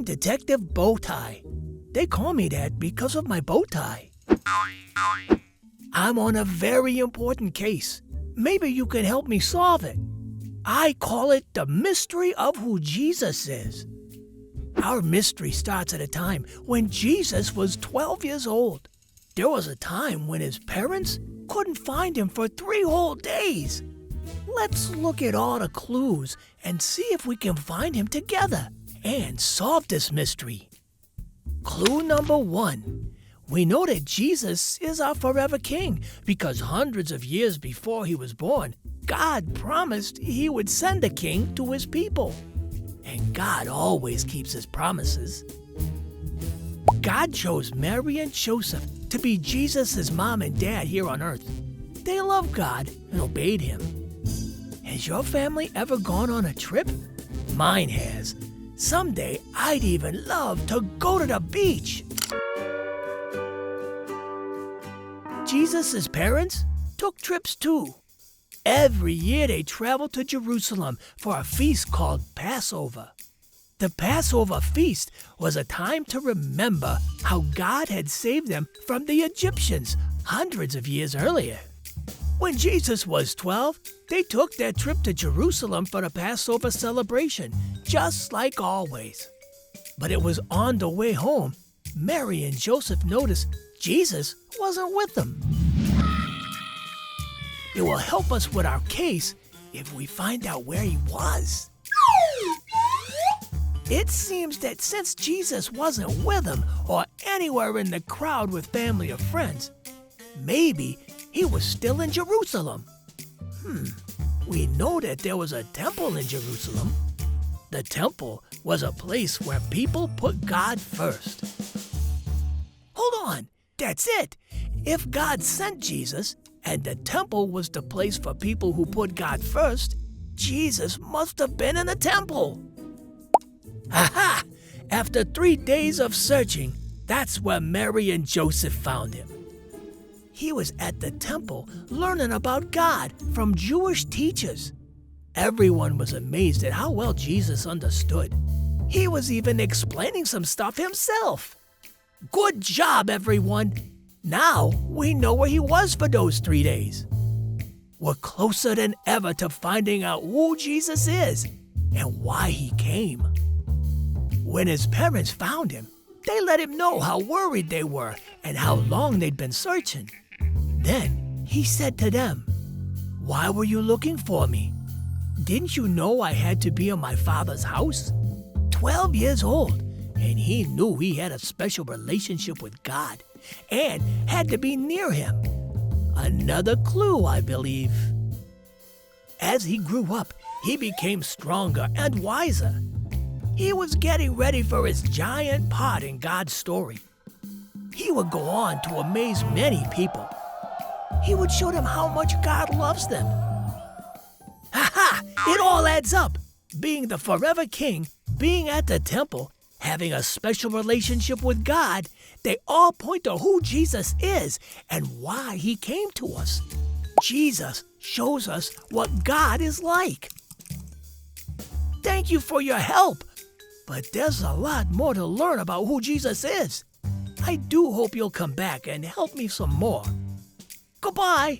Detective Bowtie. They call me that because of my bow tie. I'm on a very important case. Maybe you can help me solve it. I call it the mystery of who Jesus is. Our mystery starts at a time when Jesus was 12 years old. There was a time when his parents couldn't find him for 3 whole days. Let's look at all the clues and see if we can find him together and solve this mystery. Clue number 1. We know that Jesus is our forever king because hundreds of years before he was born, God promised he would send a king to his people. And God always keeps his promises. God chose Mary and Joseph to be Jesus' mom and dad here on earth. They loved God and obeyed him. Has your family ever gone on a trip? Mine has. Someday I'd even love to go to the beach. Jesus' parents took trips too. Every year they traveled to Jerusalem for a feast called Passover. The Passover feast was a time to remember how God had saved them from the Egyptians hundreds of years earlier. When Jesus was 12, they took their trip to Jerusalem for the Passover celebration, just like always. But it was on the way home, Mary and Joseph noticed Jesus wasn't with them. It will help us with our case if we find out where he was. It seems that since Jesus wasn't with them or anywhere in the crowd with family or friends, maybe he was still in Jerusalem. We know that there was a temple in Jerusalem. The temple was a place where people put God first. Hold on, that's it. If God sent Jesus and the temple was the place for people who put God first, Jesus must have been in the temple. Aha! After 3 days of searching, that's where Mary and Joseph found him. He was at the temple learning about God from Jewish teachers. Everyone was amazed at how well Jesus understood. He was even explaining some stuff himself. Good job, everyone! Now we know where he was for those 3 days. We're closer than ever to finding out who Jesus is and why he came. When his parents found him, they let him know how worried they were and how long they'd been searching. Then he said to them, "Why were you looking for me? Didn't you know I had to be in my father's house?" 12 years old, and he knew he had a special relationship with God and had to be near him. Another clue, I believe. As he grew up, he became stronger and wiser. He was getting ready for his giant part in God's story. He would go on to amaze many people. He would show them how much God loves them. Ha! It all adds up. Being the forever king, being at the temple, having a special relationship with God, they all point to who Jesus is and why he came to us. Jesus shows us what God is like. Thank you for your help, but there's a lot more to learn about who Jesus is. I do hope you'll come back and help me some more. Goodbye.